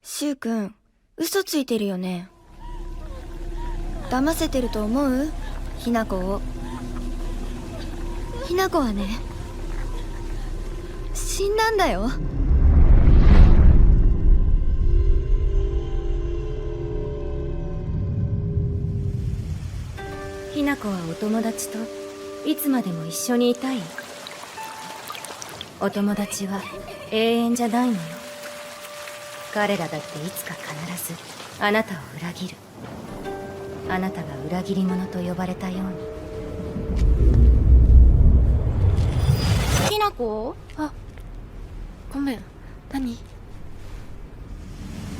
シュウ君、嘘ついてるよね。騙せてると思う？ひなこを。ひなこはね、死んだんだよ。ひなこはお友達といつまでも一緒にいたい。お友達は永遠じゃないのよ。彼らだっていつか必ずあなたを裏切る。あなたが裏切り者と呼ばれたように。ひなこ？あ、ごめん。何？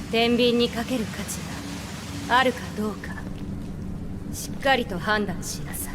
天秤にかける価値があるかどうか、しっかりと判断しなさい。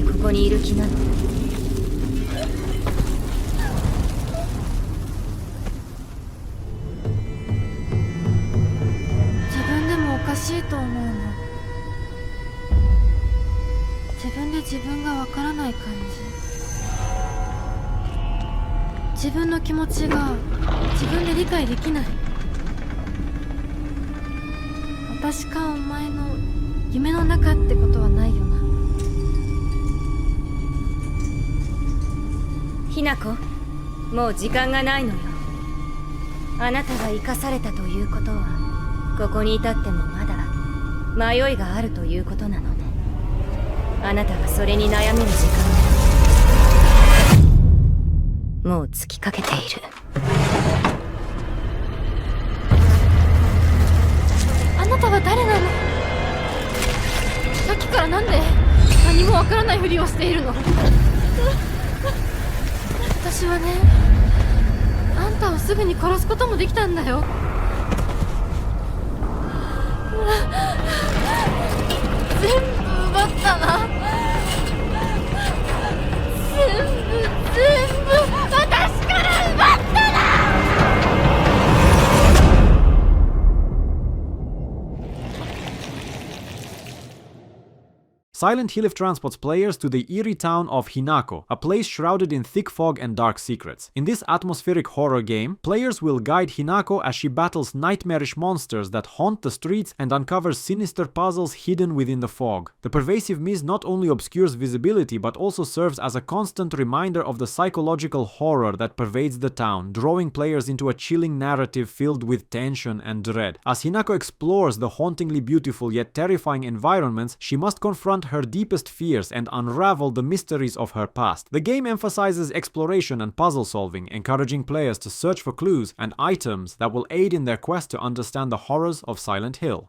ここにいる気なの？自分でもおかしいと思うの。自分で自分がわからない感じ。自分の気持ちが自分で理解できない。私かお前の夢の中ってことはないよな。ひなこ、もう時間がないのよ。あなたが生かされたということは、ここに至ってもまだ迷いがあるということなのね。あなたがそれに悩める時間もう尽きかけている。あなたは誰なの？さっきからなんで何もわからないふりをしているの？私はね、あんたをすぐに殺すこともできたんだよ。全部奪ったな。全部私から奪ったな。Silent Hill transports players to the eerie town of Hinako, a place shrouded in thick fog and dark secrets. In this atmospheric horror game, players will guide Hinako as she battles nightmarish monsters that haunt the streets and uncovers sinister puzzles hidden within the fog. The pervasive mist not only obscures visibility but also serves as a constant reminder of the psychological horror that pervades the town, drawing players into a chilling narrative filled with tension and dread. As Hinako explores the hauntingly beautiful yet terrifying environments, she must confront her deepest fears and unravel the mysteries of her past. The game emphasizes exploration and puzzle solving, encouraging players to search for clues and items that will aid in their quest to understand the horrors of Silent Hill.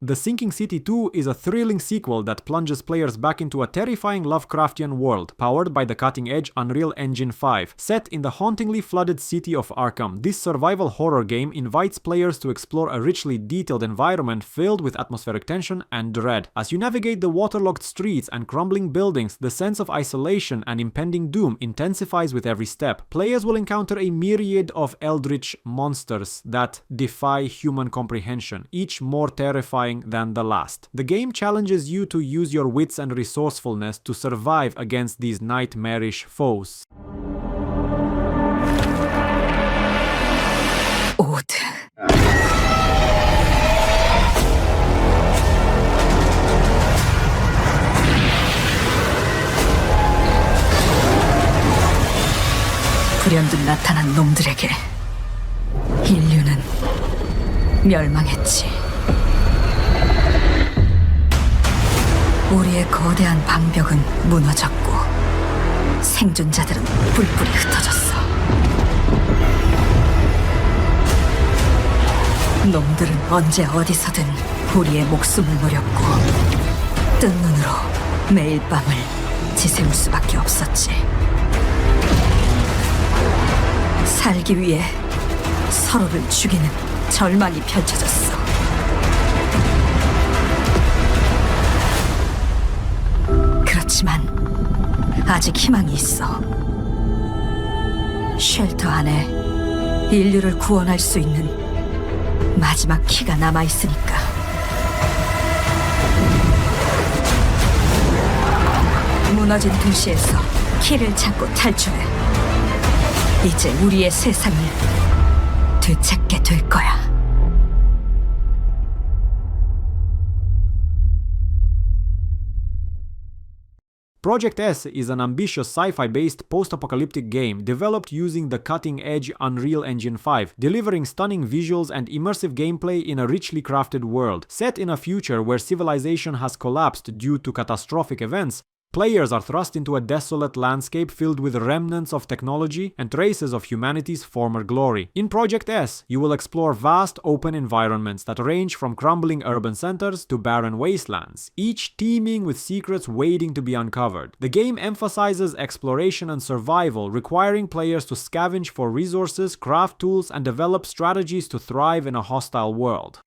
The Sinking City 2 is a thrilling sequel that plunges players back into a terrifying Lovecraftian world, powered by the cutting-edge Unreal Engine 5. Set in the hauntingly flooded city of Arkham, this survival horror game invites players to explore a richly detailed environment filled with atmospheric tension and dread. As you navigate the waterlogged streets and crumbling buildings, the sense of isolation and impending doom intensifies with every step. Players will encounter a myriad of eldritch monsters that defy human comprehension, each more terrifying than the last. The game challenges you to use your wits and resourcefulness to survive against these nightmarish foes. 오드. 불현듯 나타난 놈들에게 인류는 멸망했지. 우리의 거대한 방벽은 무너졌고 생존자들은 뿔뿔이 흩어졌어. 놈들은 언제 어디서든 우리의 목숨을 노렸고 뜬 눈으로 매일 밤을 지새울 수밖에 없었지. 살기 위해 서로를 죽이는 절망이 펼쳐졌어. 그렇지만 아직 희망이 있어. 쉘터 안에 인류를 구원할 수 있는 마지막 키가 남아있으니까. 무너진 도시에서 키를 찾고 탈출해. 이제 우리의 세상을 되찾게 될 거야. Project S is an ambitious sci-fi-based post-apocalyptic game developed using the cutting-edge Unreal Engine 5, delivering stunning visuals and immersive gameplay in a richly crafted world. Set in a future where civilization has collapsed due to catastrophic events, players are thrust into a desolate landscape filled with remnants of technology and traces of humanity's former glory. In Project S, you will explore vast open environments that range from crumbling urban centers to barren wastelands, each teeming with secrets waiting to be uncovered. The game emphasizes exploration and survival, requiring players to scavenge for resources, craft tools, and develop strategies to thrive in a hostile world.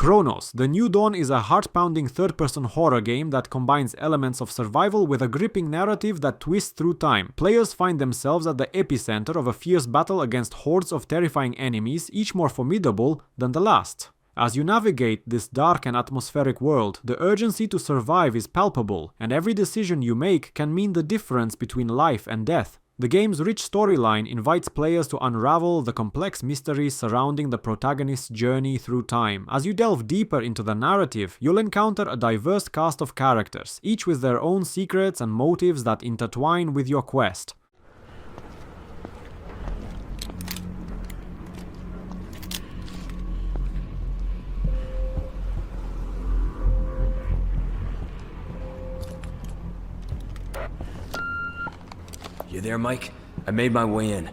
Cronos The New Dawn is a heart-pounding third-person horror game that combines elements of survival with a gripping narrative that twists through time. Players find themselves at the epicenter of a fierce battle against hordes of terrifying enemies, each more formidable than the last. As you navigate this dark and atmospheric world, the urgency to survive is palpable, and every decision you make can mean the difference between life and death. The game's rich storyline invites players to unravel the complex mysteries surrounding the protagonist's journey through time. As you delve deeper into the narrative, you'll encounter a diverse cast of characters, each with their own secrets and motives that intertwine with your quest. You there, Mike? I made my way in.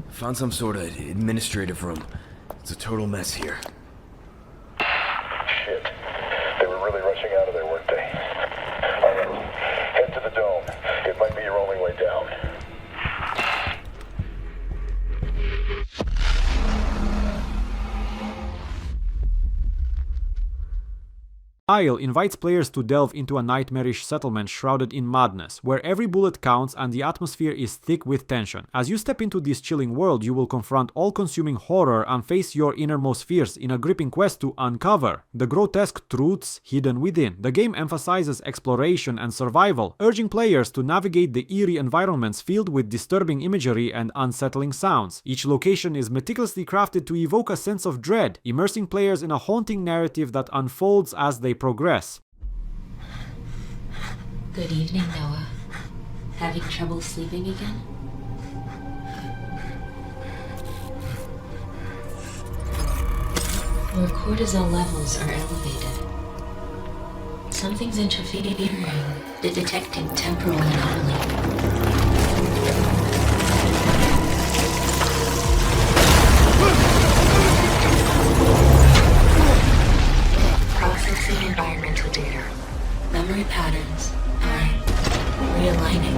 Found some sort of administrative room. It's a total mess here. Shit. They were really rushing out of there, weren't they? Alright, head to the dome. It might be your only way down. Isle invites players to delve into a nightmarish settlement shrouded in madness, where every bullet counts and the atmosphere is thick with tension. As you step into this chilling world, you will confront all-consuming horror and face your innermost fears in a gripping quest to uncover the grotesque truths hidden within. The game emphasizes exploration and survival, urging players to navigate the eerie environments filled with disturbing imagery and unsettling sounds. Each location is meticulously crafted to evoke a sense of dread, immersing players in a haunting narrative that unfolds as they progress. Good evening, Noah. Having trouble sleeping again? Your cortisol levels are elevated. Something's interfering, detecting temporal anomaly. Processing environmental data. Memory patterns are realigning.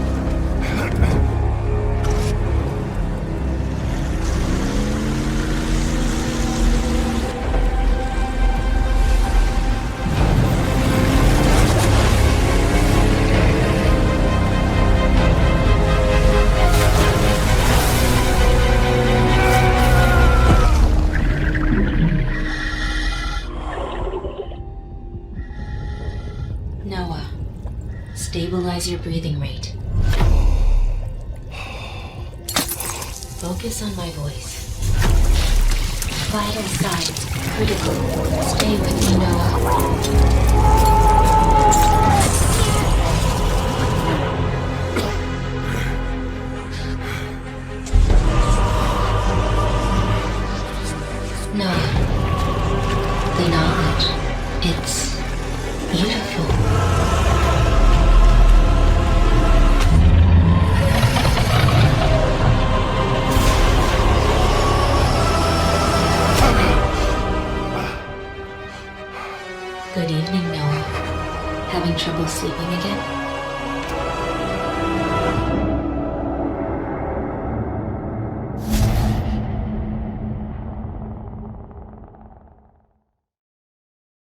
Noah, stabilize your breathing rate. Focus on my voice. Vital signs critical. Stay with me, Noah. Noah, the knowledge, it's beautiful. Good evening, Noah. Having trouble sleeping again?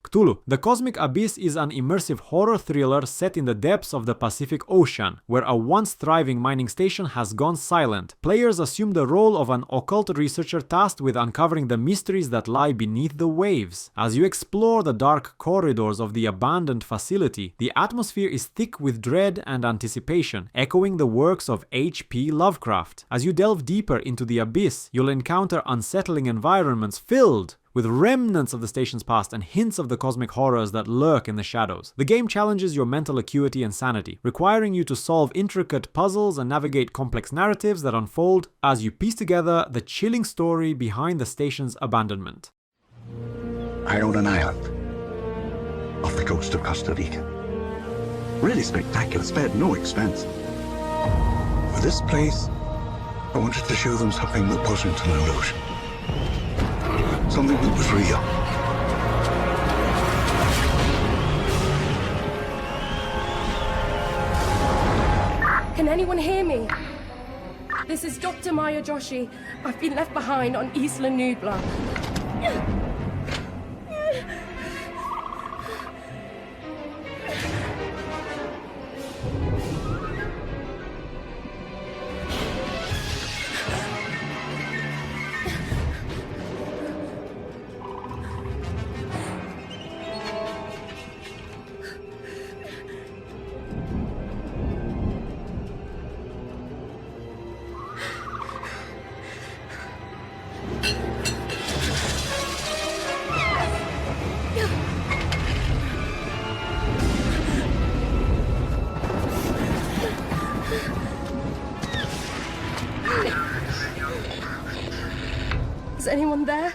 Cthulhu. The Cosmic Abyss is an immersive horror thriller set in the depths of the Pacific Ocean, where a once thriving mining station has gone silent. Players assume the role of an occult researcher tasked with uncovering the mysteries that lie beneath the waves. As you explore the dark corridors of the abandoned facility, the atmosphere is thick with dread and anticipation, echoing the works of H.P. Lovecraft. As you delve deeper into the abyss, you'll encounter unsettling environments filled with remnants of the station's past and hints of the cosmic horrors that lurk in the shadows. The game challenges your mental acuity and sanity, requiring you to solve intricate puzzles and navigate complex narratives that unfold as you piece together the chilling story behind the station's abandonment. I own an island off the coast of Costa Rica. Really spectacular, spared no expense. For this place, I wanted to show them something that wasn't an illusion. Something that was real. Can anyone hear me? This is Dr. Maya Joshi. I've been left behind on Isla Nublar. Is anyone there?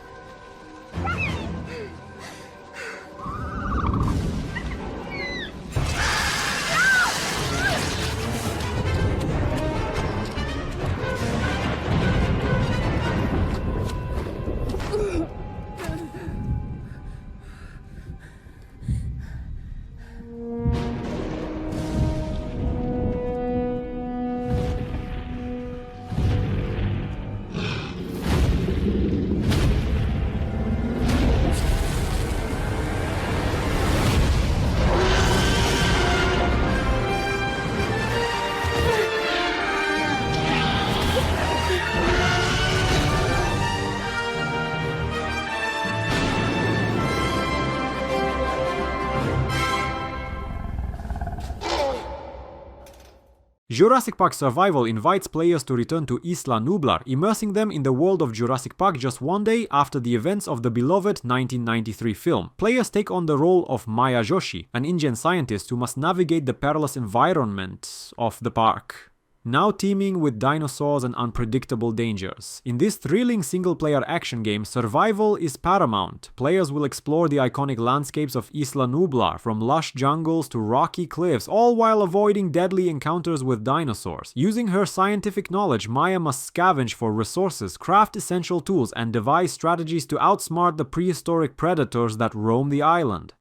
Jurassic Park Survival invites players to return to Isla Nublar, immersing them in the world of Jurassic Park just one day after the events of the beloved 1993 film. Players take on the role of Maya Joshi, an InGen scientist who must navigate the perilous environment of the park, now teeming with dinosaurs and unpredictable dangers. In this thrilling single-player action game, survival is paramount. Players will explore the iconic landscapes of Isla Nublar, from lush jungles to rocky cliffs, all while avoiding deadly encounters with dinosaurs. Using her scientific knowledge, Maya must scavenge for resources, craft essential tools, and devise strategies to outsmart the prehistoric predators that roam the island.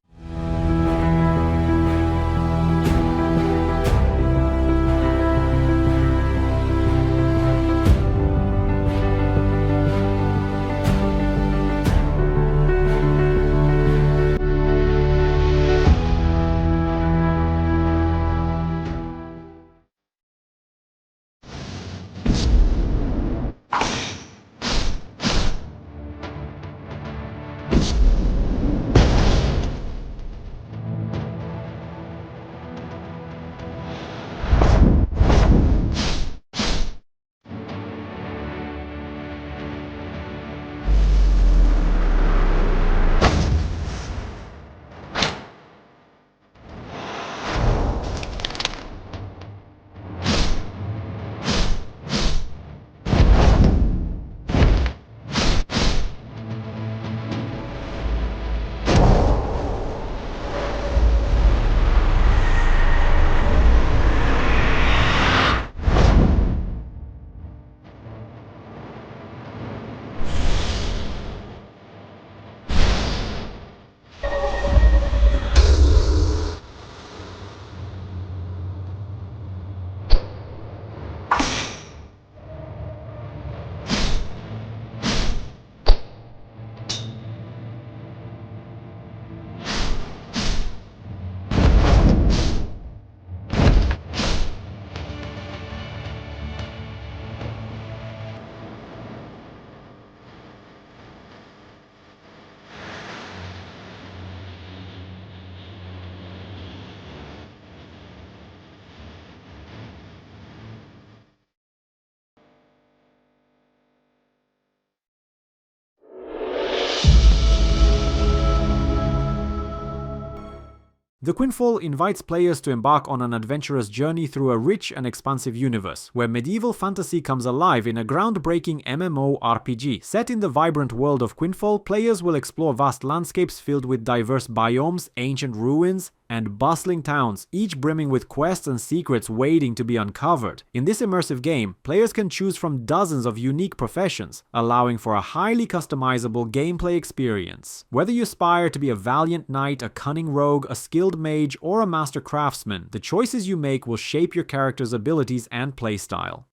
The Quinfall invites players to embark on an adventurous journey through a rich and expansive universe, where medieval fantasy comes alive in a groundbreaking MMORPG. Set in the vibrant world of Quinfall, players will explore vast landscapes filled with diverse biomes, ancient ruins, and bustling towns, each brimming with quests and secrets waiting to be uncovered. In this immersive game, players can choose from dozens of unique professions, allowing for a highly customizable gameplay experience. Whether you aspire to be a valiant knight, a cunning rogue, a skilled mage, or a master craftsman, the choices you make will shape your character's abilities and playstyle.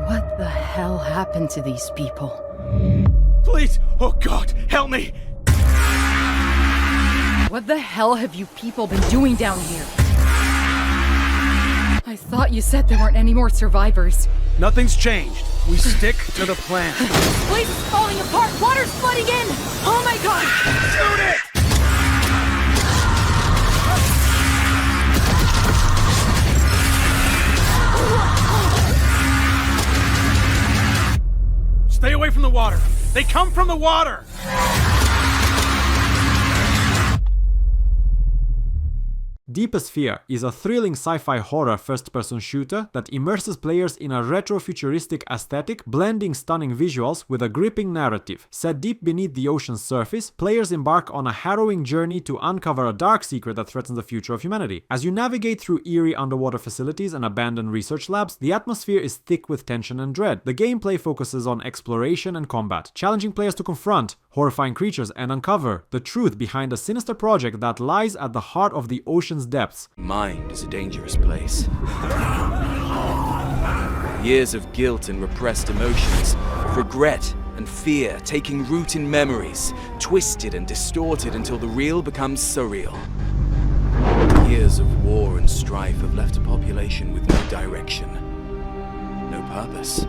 What the hell happened to these people? Please! Oh God, help me! What the hell have you people been doing down here? I thought you said there weren't any more survivors. Nothing's changed. We stick to the plan. This place is falling apart! Water's flooding in! Oh my God! Shoot it! Stay away from the water! They come from the water! Deepest Fear is a thrilling sci-fi horror first-person shooter that immerses players in a retro-futuristic aesthetic, blending stunning visuals with a gripping narrative. Set deep beneath the ocean's surface, players embark on a harrowing journey to uncover a dark secret that threatens the future of humanity. As you navigate through eerie underwater facilities and abandoned research labs, the atmosphere is thick with tension and dread. The gameplay focuses on exploration and combat, challenging players to confront horrifying creatures and uncover the truth behind a sinister project that lies at the heart of the ocean's depths. Mind is a dangerous place. Years of guilt and repressed emotions, of regret and fear taking root in memories, twisted and distorted until the real becomes surreal. Years of war and strife have left a population with no direction, no purpose.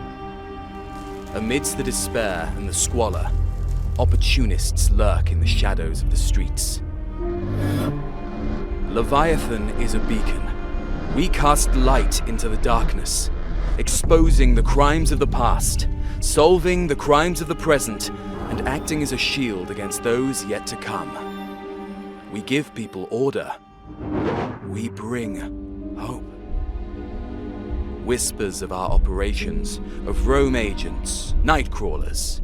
Amidst the despair and the squalor, opportunists lurk in the shadows of the streets. Leviathan is a beacon. We cast light into the darkness, exposing the crimes of the past, solving the crimes of the present, and acting as a shield against those yet to come. We give people order. We bring hope. Whispers of our operations, of roam agents, night crawlers,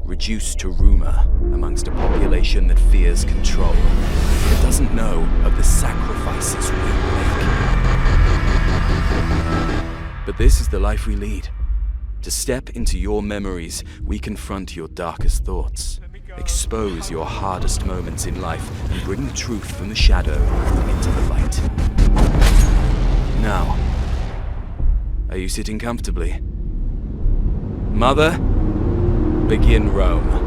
reduced to rumor amongst a population that fears control, that doesn't know of the sacrifices we make. But this is the life we lead. To step into your memories, we confront your darkest thoughts, expose your hardest moments in life, and bring the truth from the shadow into the light. Now, are you sitting comfortably? Mother, begin Rome.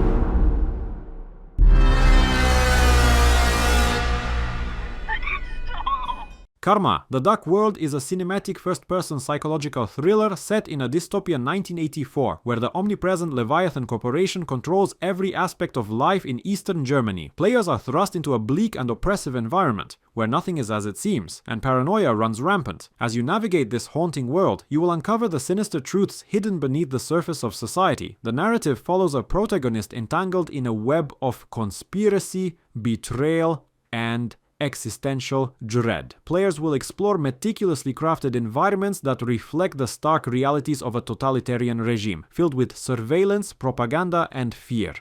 Karma, The Dark World is a cinematic first-person psychological thriller set in a dystopian 1984, where the omnipresent Leviathan Corporation controls every aspect of life in Eastern Germany. Players are thrust into a bleak and oppressive environment, where nothing is as it seems, and paranoia runs rampant. As you navigate this haunting world, you will uncover the sinister truths hidden beneath the surface of society. The narrative follows a protagonist entangled in a web of conspiracy, betrayal, and existential dread. Players will explore meticulously crafted environments that reflect the stark realities of a totalitarian regime, filled with surveillance, propaganda, and fear.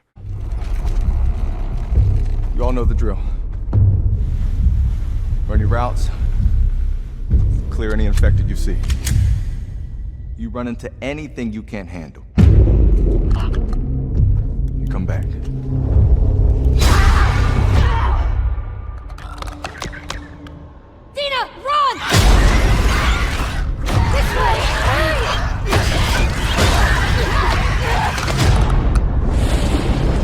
You all know the drill. Run your routes, clear any infected you see. You run into anything you can't handle, you come back. Dina, run! This way!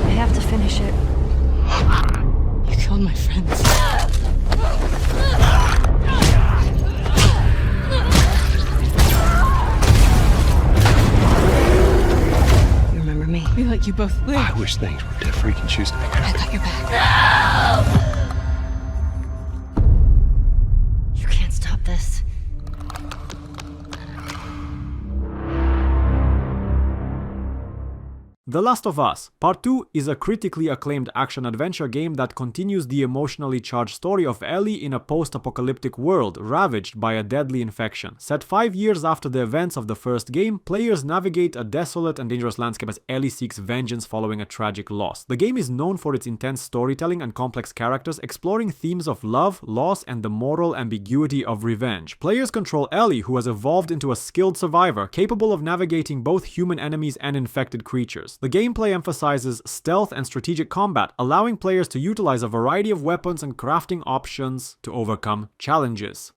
I have to finish it. You killed my friends. You remember me? We let you both live. I wish things were different. You can choose to pick I got your back. No! You can't stop this. The Last of Us Part 2 is a critically acclaimed action-adventure game that continues the emotionally charged story of Ellie in a post-apocalyptic world ravaged by a deadly infection. Set 5 years after the events of the first game, players navigate a desolate and dangerous landscape as Ellie seeks vengeance following a tragic loss. The game is known for its intense storytelling and complex characters, exploring themes of love, loss, and the moral ambiguity of revenge. Players control Ellie, who has evolved into a skilled survivor, capable of navigating both human enemies and infected creatures. The gameplay emphasizes stealth and strategic combat, allowing players to utilize a variety of weapons and crafting options to overcome challenges.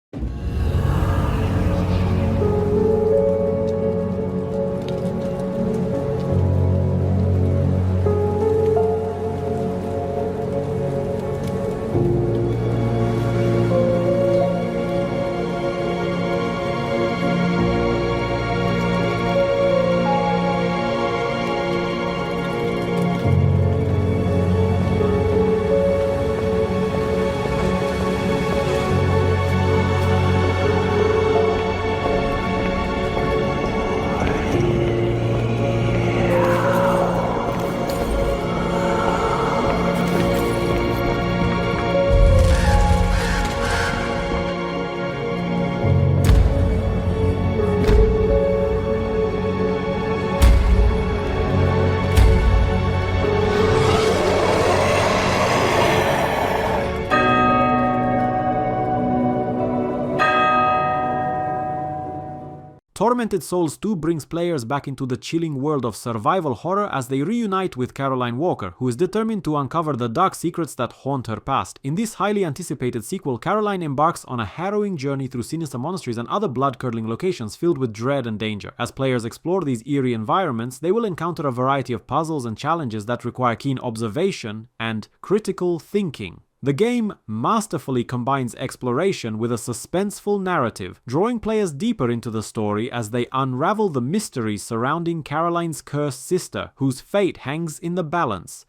Tormented Souls 2 brings players back into the chilling world of survival horror as they reunite with Caroline Walker, who is determined to uncover the dark secrets that haunt her past. In this highly anticipated sequel, Caroline embarks on a harrowing journey through sinister monasteries and other blood-curdling locations filled with dread and danger. As players explore these eerie environments, they will encounter a variety of puzzles and challenges that require keen observation and critical thinking. The game masterfully combines exploration with a suspenseful narrative, drawing players deeper into the story as they unravel the mysteries surrounding Caroline's cursed sister, whose fate hangs in the balance.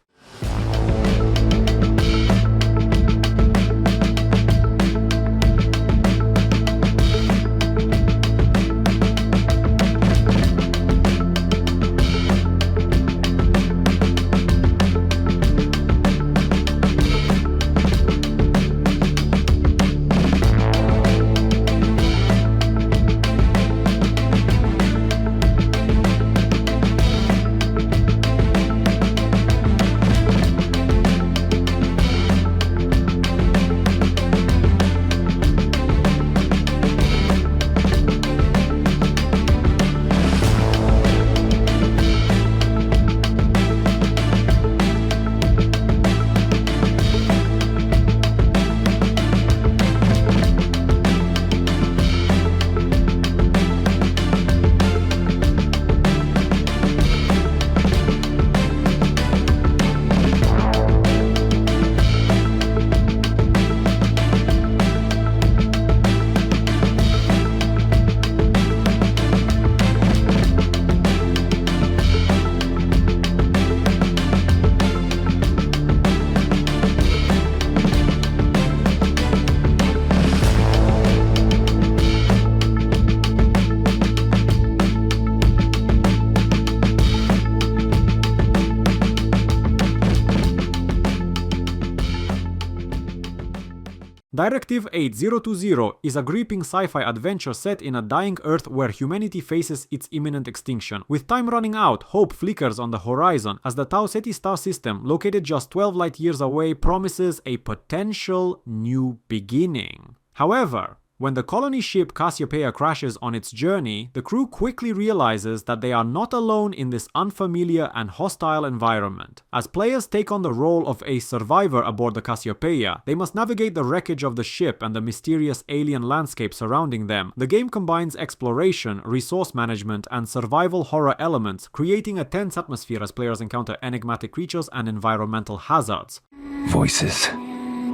Directive 8020 is a gripping sci-fi adventure set in a dying Earth where humanity faces its imminent extinction. With time running out, hope flickers on the horizon as the Tau Ceti star system, located just 12 light years away, promises a potential new beginning. However, when the colony ship Cassiopeia crashes on its journey, the crew quickly realizes that they are not alone in this unfamiliar and hostile environment. As players take on the role of a survivor aboard the Cassiopeia, they must navigate the wreckage of the ship and the mysterious alien landscape surrounding them. The game combines exploration, resource management, and survival horror elements, creating a tense atmosphere as players encounter enigmatic creatures and environmental hazards. Voices,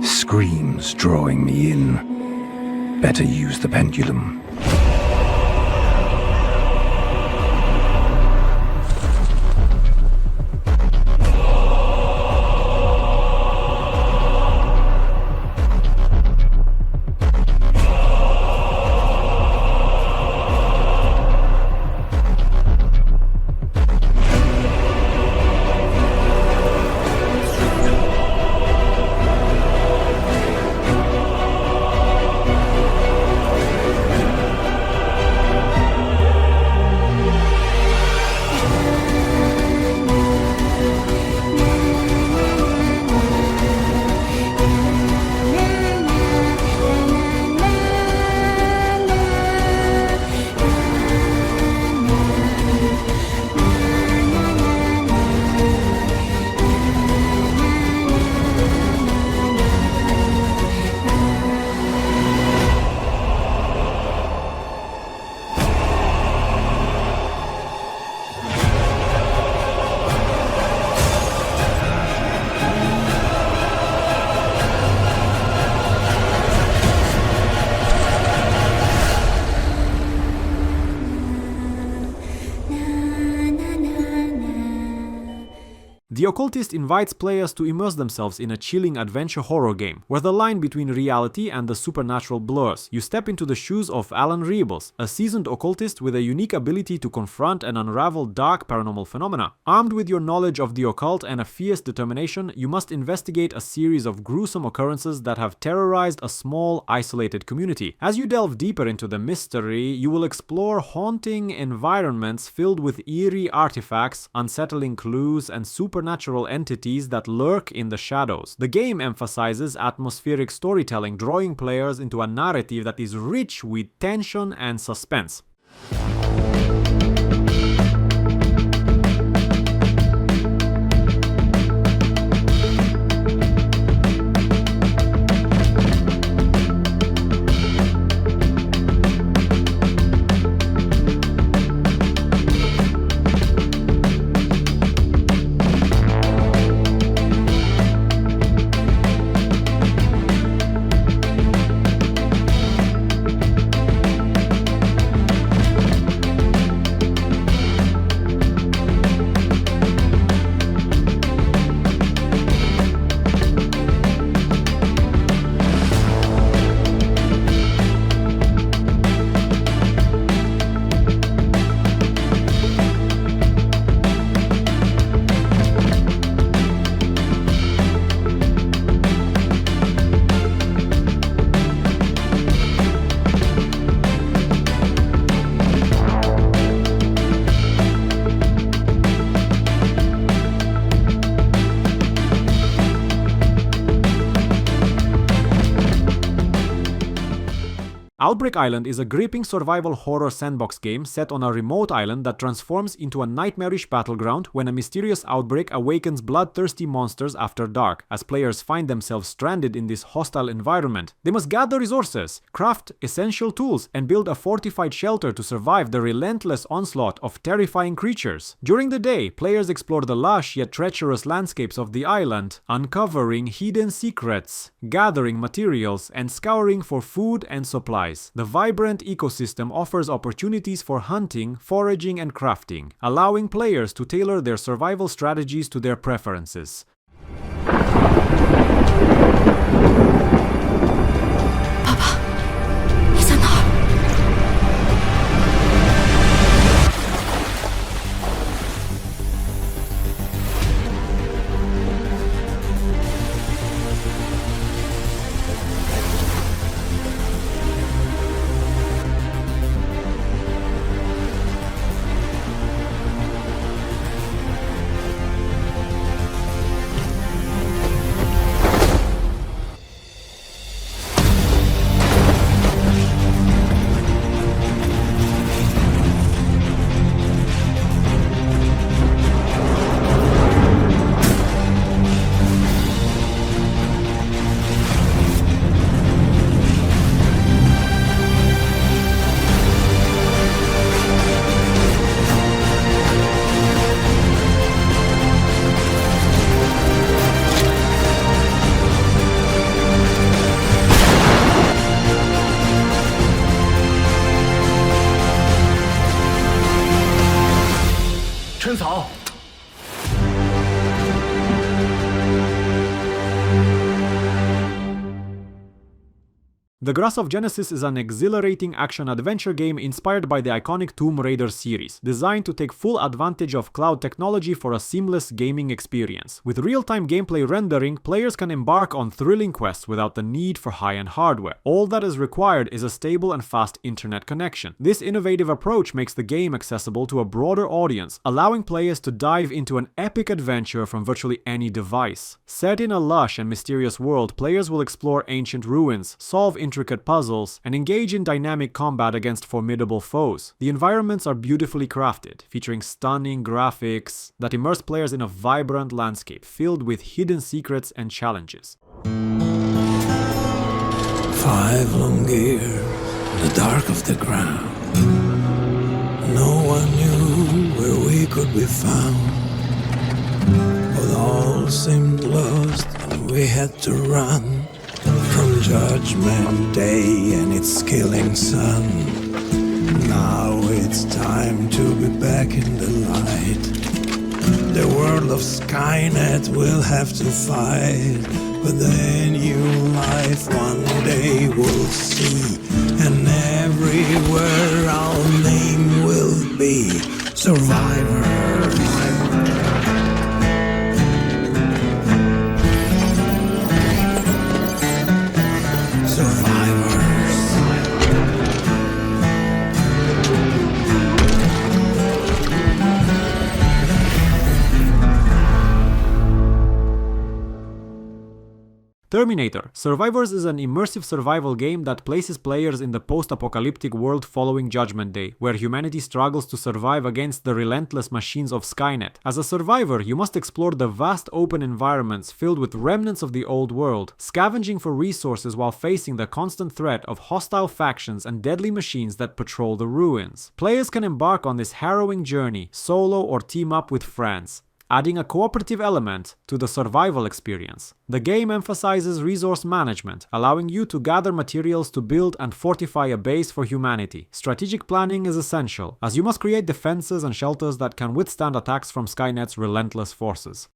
screams drawing me in. Better use the pendulum. The Occultist invites players to immerse themselves in a chilling adventure horror game, where the line between reality and the supernatural blurs. You step into the shoes of Alan Rebels, a seasoned occultist with a unique ability to confront and unravel dark paranormal phenomena. Armed with your knowledge of the occult and a fierce determination, you must investigate a series of gruesome occurrences that have terrorized a small, isolated community. As you delve deeper into the mystery, you will explore haunting environments filled with eerie artifacts, unsettling clues, and supernatural entities that lurk in the shadows. The game emphasizes atmospheric storytelling, drawing players into a narrative that is rich with tension and suspense. Outbreak Island is a gripping survival horror sandbox game set on a remote island that transforms into a nightmarish battleground when a mysterious outbreak awakens bloodthirsty monsters after dark. As players find themselves stranded in this hostile environment, they must gather resources, craft essential tools, and build a fortified shelter to survive the relentless onslaught of terrifying creatures. During the day, players explore the lush yet treacherous landscapes of the island, uncovering hidden secrets, gathering materials, and scouring for food and supplies. The vibrant ecosystem offers opportunities for hunting, foraging, and crafting, allowing players to tailor their survival strategies to their preferences. The Grasp of Genesis is an exhilarating action-adventure game inspired by the iconic Tomb Raider series, designed to take full advantage of cloud technology for a seamless gaming experience. With real-time gameplay rendering, players can embark on thrilling quests without the need for high-end hardware. All that is required is a stable and fast internet connection. This innovative approach makes the game accessible to a broader audience, allowing players to dive into an epic adventure from virtually any device. Set in a lush and mysterious world, players will explore ancient ruins, solve intricate puzzles, and engage in dynamic combat against formidable foes. The environments are beautifully crafted, featuring stunning graphics that immerse players in a vibrant landscape filled with hidden secrets and challenges. 5 long years in the dark of the ground. No one knew where we could be found. But all seemed lost and we had to run from Judgment Day and its killing sun. Now it's time to be back in the light. The world of Skynet will have to fight, but the new life one day we'll see, and everywhere our name will be survivors. Terminator. Survivors is an immersive survival game that places players in the post-apocalyptic world following Judgment Day, where humanity struggles to survive against the relentless machines of Skynet. As a survivor, you must explore the vast open environments filled with remnants of the old world, scavenging for resources while facing the constant threat of hostile factions and deadly machines that patrol the ruins. Players can embark on this harrowing journey, solo or team up with friends, adding a cooperative element to the survival experience. The game emphasizes resource management, allowing you to gather materials to build and fortify a base for humanity. Strategic planning is essential, as you must create defenses and shelters that can withstand attacks from Skynet's relentless forces.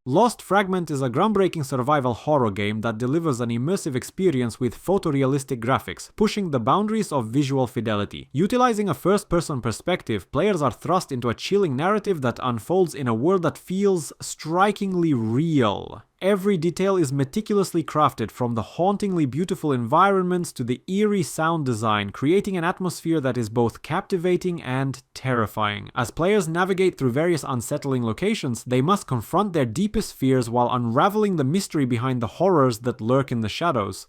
Lost Fragment is a groundbreaking survival horror game that delivers an immersive experience with photorealistic graphics, pushing the boundaries of visual fidelity. Utilizing a first-person perspective, players are thrust into a chilling narrative that unfolds in a world that feels strikingly real. Every detail is meticulously crafted, from the hauntingly beautiful environments to the eerie sound design, creating an atmosphere that is both captivating and terrifying. As players navigate through various unsettling locations, they must confront their deepest fears while unraveling the mystery behind the horrors that lurk in the shadows.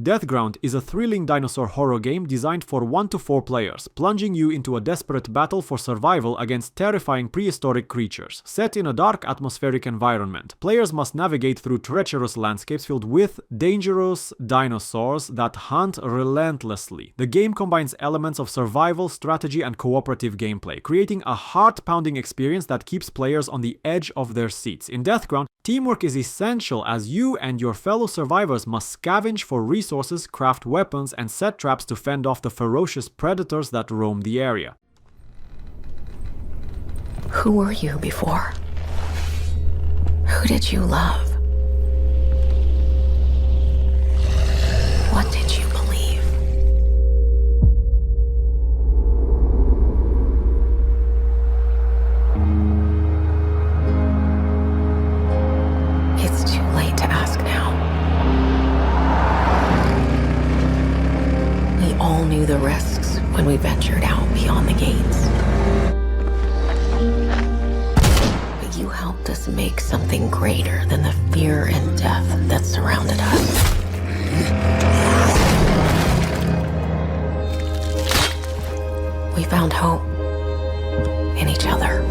Deathground is a thrilling dinosaur horror game designed for 1 to 4 players, plunging you into a desperate battle for survival against terrifying prehistoric creatures. Set in a dark atmospheric environment, players must navigate through treacherous landscapes filled with dangerous dinosaurs that hunt relentlessly. The game combines elements of survival, strategy, and cooperative gameplay, creating a heart-pounding experience that keeps players on the edge of their seats. In Deathground, teamwork is essential as you and your fellow survivors must scavenge for resources, craft weapons, and set traps to fend off the ferocious predators that roam the area. Who were you before? Who did you love? What did you believe? It's too late to ask now. when we ventured out beyond the gates. But you helped us make something greater than the fear and death that surrounded us. We found hope in each other.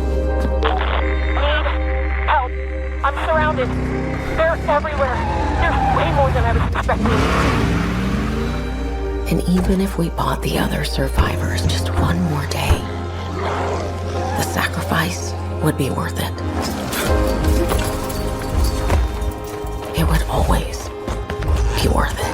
Help! I'm surrounded. They're everywhere. There's way more than I was expecting. And even if we bought the other survivors just one more day, the sacrifice would be worth it. It would always be worth it.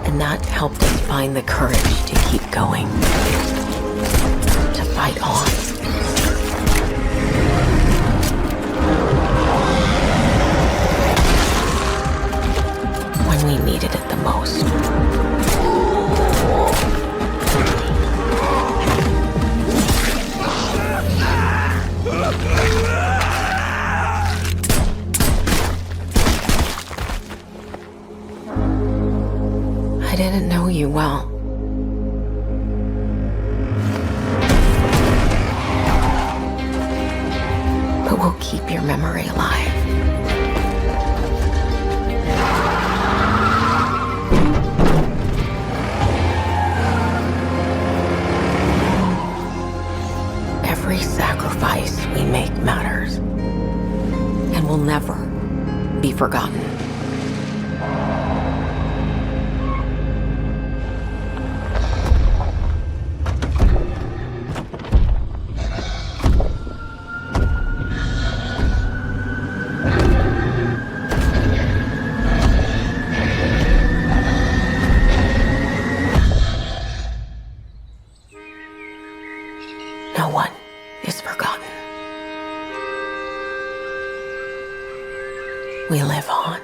And that helped us find the courage to keep going, to fight on. When we needed it the most. I didn't know you well. But we'll keep your memory alive. Every sacrifice we make matters and will never be forgotten. No one is forgotten. We live on.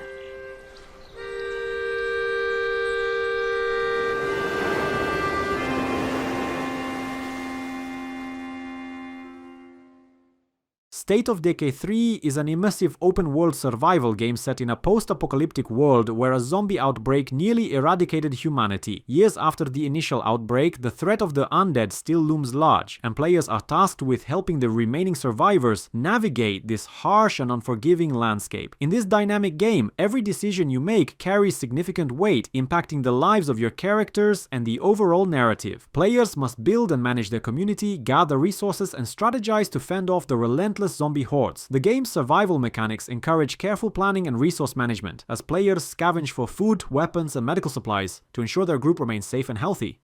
State of Decay 3 is an immersive open-world survival game set in a post-apocalyptic world where a zombie outbreak nearly eradicated humanity. Years after the initial outbreak, the threat of the undead still looms large, and players are tasked with helping the remaining survivors navigate this harsh and unforgiving landscape. In this dynamic game, every decision you make carries significant weight, impacting the lives of your characters and the overall narrative. Players must build and manage their community, gather resources, and strategize to fend off the relentless zombie hordes. The game's survival mechanics encourage careful planning and resource management, as players scavenge for food, weapons, and medical supplies to ensure their group remains safe and healthy.